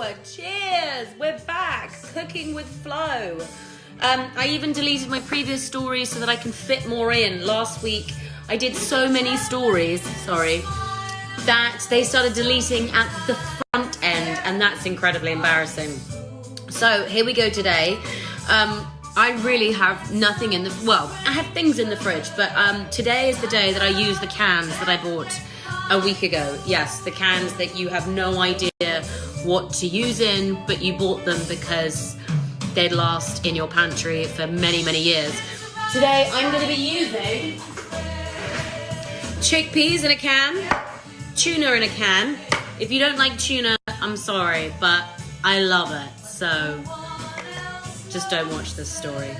Cheers! We're back, cooking with Flo. I even deleted my previous stories so that I can fit more in. Last week, I did so many stories, that they started deleting at the front end, and that's incredibly embarrassing. So here we go today. I really have nothing in the, well, I have things in the fridge, but today is the day that I use the cans that I bought a week ago. Yes, the cans that you have no idea what to use in, but you bought them because they'd last in your pantry for many, many years. Today I'm going to be using chickpeas in a can, tuna in a can. If you don't like tuna, I'm sorry, but I love it, so just don't watch this story.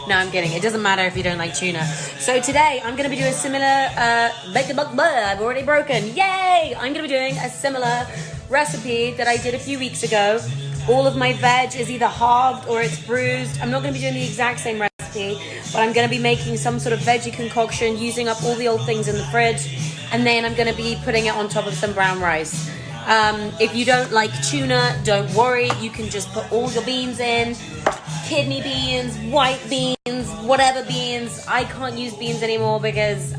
No, I'm kidding. It doesn't matter if you don't like tuna. So today, I'm going to be doing a similar... I've already broken. Yay! I'm going to be doing a similar recipe that I did a few weeks ago. All of my veg is either halved or it's bruised. I'm not going to be doing the exact same recipe, but I'm going to be making some sort of veggie concoction, using up all the old things in the fridge, and then I'm going to be putting it on top of some brown rice. If you don't like tuna, don't worry. You can just put all your beans in. Kidney beans, white beans, whatever beans. I can't use beans anymore because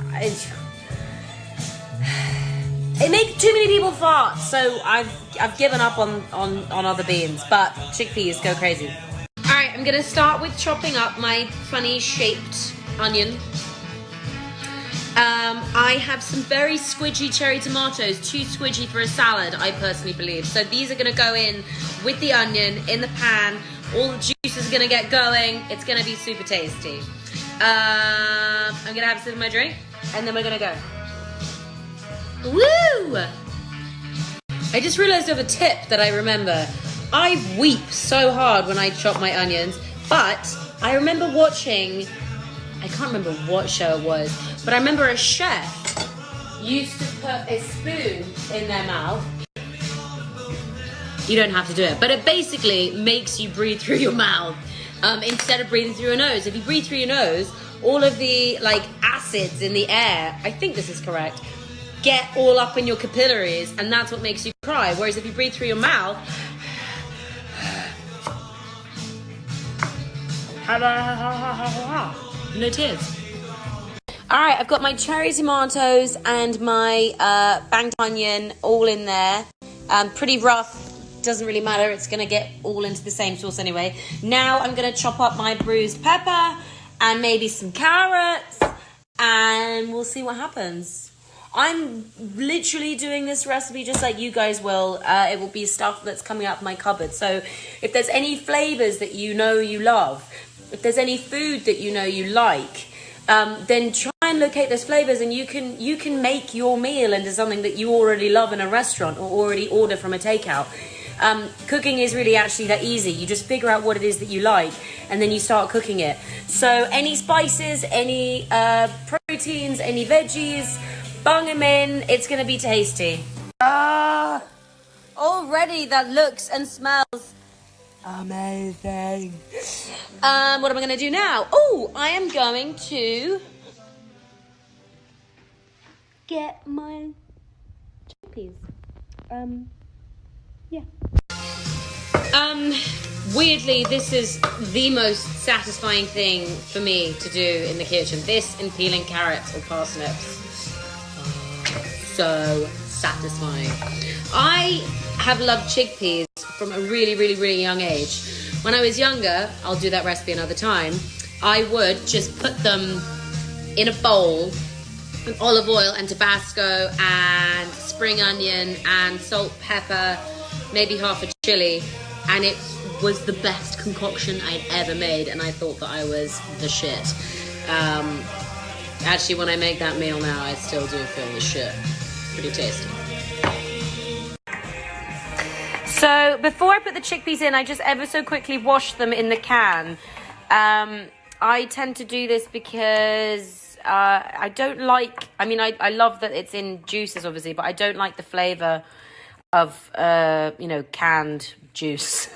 it makes too many people fart. So I've given up on other beans, but chickpeas go crazy. All right, I'm gonna start with chopping up my funny shaped onion. I have some very squidgy cherry tomatoes, too squidgy for a salad, I personally believe. So these are gonna go in with the onion in the pan. All the juice is gonna get going. It's gonna be super tasty. I'm gonna have a sip of my drink, and then we're gonna go. Woo! I just realized of a tip that I remember. I weep so hard when I chop my onions, but I remember watching, I can't remember what show it was, but I remember a chef used to put a spoon in their mouth. You don't have to do it, but it basically makes you breathe through your mouth instead of breathing through your nose. If you breathe through your nose, all of the acids in the air, I think this is correct, get all up in your capillaries, and that's what makes you cry. Whereas if you breathe through your mouth, no tears. All right, I've got my cherry tomatoes and my banged onion all in there. Pretty rough. Doesn't really matter, it's gonna get all into the same sauce anyway. Now I'm gonna chop up my bruised pepper and maybe some carrots, and we'll see what happens. I'm literally doing this recipe just like you guys will. It will be stuff that's coming out of my cupboard. So if there's any flavors that you know you love, if there's any food that you know you like, then try and locate those flavors, and you can make your meal into something that you already love in a restaurant or already order from a takeout. Cooking is really actually that easy. You just figure out what it is that you like, and then you start cooking it. So any spices, any proteins, any veggies, bung them in. It's going to be tasty. Already that looks and smells amazing. What am I going to do now? Oh, I am going to get my chickpeas. Yeah. Weirdly, this is the most satisfying thing for me to do in the kitchen. This and peeling carrots or parsnips. So satisfying. I have loved chickpeas from a really, really, really young age. When I was younger, I'll do that recipe another time, I would just put them in a bowl with olive oil and Tabasco and spring onion and salt, pepper, maybe half a chili, and it was the best concoction I'd ever made, and I thought that I was the shit. Actually, when I make that meal now, I still do feel the shit. Pretty tasty. So before I put the chickpeas in, I just ever so quickly wash them in the can. I tend to do this because I don't like, I love that it's in juices obviously, but I don't like the flavour of, canned juice.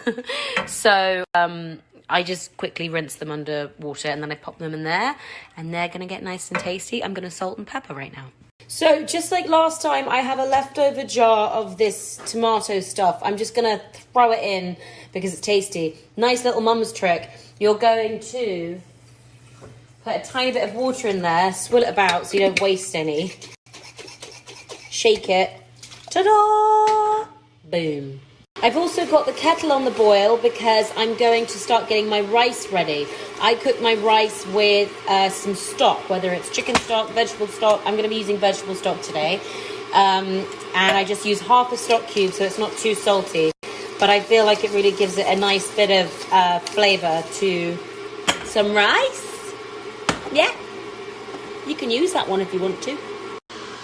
So I just quickly rinse them under water, and then I pop them in there, and they're going to get nice and tasty. I'm going to salt and pepper right now. So just like last time, I have a leftover jar of this tomato stuff. I'm just going to throw it in because it's tasty. Nice little mum's trick. You're going to put a tiny bit of water in there, swirl it about so you don't waste any. Shake it. Ta-da! Boom. I've also got the kettle on the boil because I'm going to start getting my rice ready. I cook my rice with some stock, whether it's chicken stock, vegetable stock. I'm going to be using vegetable stock today. And I just use half a stock cube so it's not too salty. But I feel like it really gives it a nice bit of flavour to some rice. Yeah, you can use that one if you want to.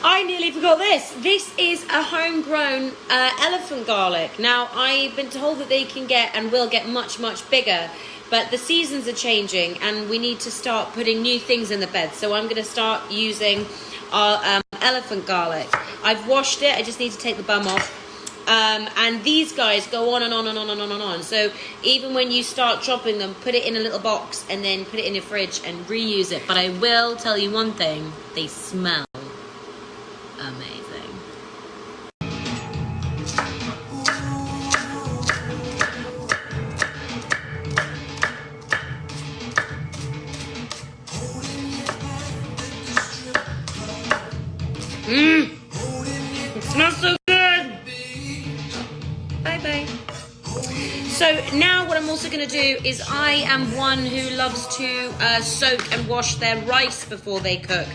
I nearly forgot this. This is a homegrown elephant garlic. Now, I've been told that they can get and will get much, much bigger, but the seasons are changing and we need to start putting new things in the bed. So I'm going to start using our elephant garlic. I've washed it. I just need to take the bum off. And these guys go on and on and on and on and on. So even when you start chopping them, put it in a little box and then put it in your fridge and reuse it. But I will tell you one thing. They smell amazing. It smells so good. Bye bye. So now what I'm also going to do is I am one who loves to soak and wash their rice before they cook.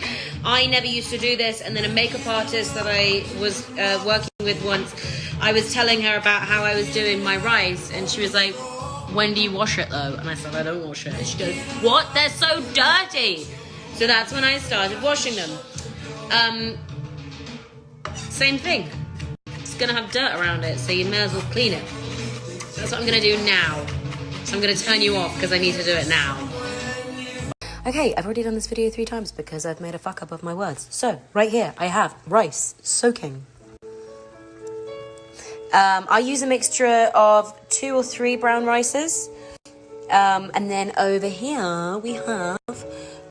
I never used to do this, and then a makeup artist that I was working with once, I was telling her about how I was doing my rice, and she was like, when do you wash it though? And I said, I don't wash it. And she goes, what? They're so dirty. So that's when I started washing them. Same thing. It's going to have dirt around it, so you may as well clean it. That's what I'm going to do now. So I'm going to turn you off because I need to do it now. Okay, I've already done this video 3 times because I've made a fuck up of my words. So, right here, I have rice soaking. I use a mixture of 2 or 3 brown rices. And then over here, we have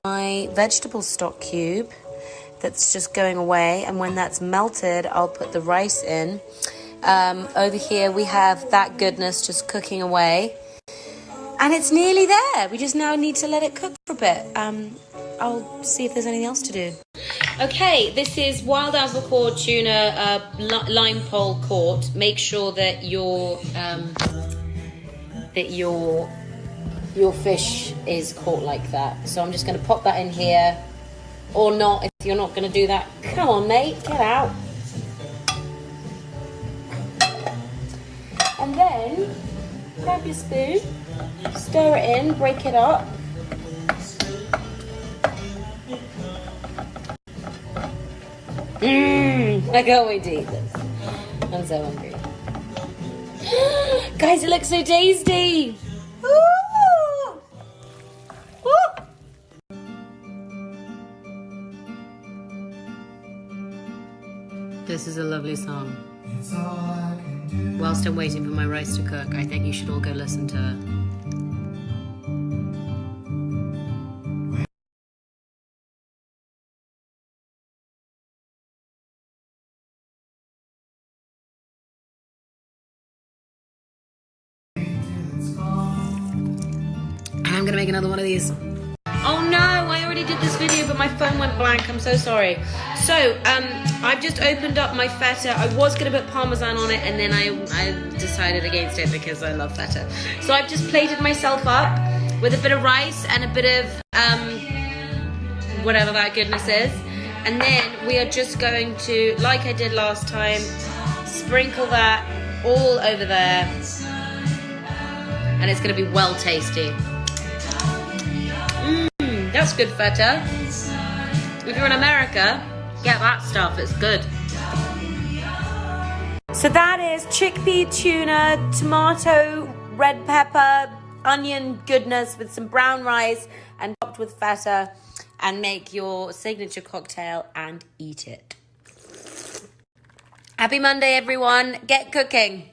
my vegetable stock cube that's just going away. And when that's melted, I'll put the rice in. Over here, we have that goodness just cooking away. And it's nearly there. We just now need to let it cook for a bit. I'll see if there's anything else to do. Okay, this is wild albacore tuna lime pole caught. Make sure that your fish is caught like that. So I'm just going to pop that in here, or not. If you're not going to do that, come on, mate, get out. And then grab your spoon, stir it in, break it up. I can't wait to eat this. I'm so hungry. Guys, it looks so tasty. Ooh. Ooh. This is a lovely song. Whilst I'm waiting for my rice to cook, I think you should all go listen to it. I'm gonna make another one of these. Oh no, I already did this video, but my phone went blank. I'm so sorry. So, I've just opened up my feta. I was gonna put parmesan on it, and then I decided against it because I love feta. So I've just plated myself up with a bit of rice and a bit of whatever that goodness is. And then we are just going to, like I did last time, sprinkle that all over there. And it's gonna be well tasty. That's good feta. If you're in America, get that stuff, it's good. So that is chickpea tuna, tomato, red pepper, onion goodness with some brown rice and topped with feta, and make your signature cocktail and eat it. Happy Monday, everyone. Get cooking.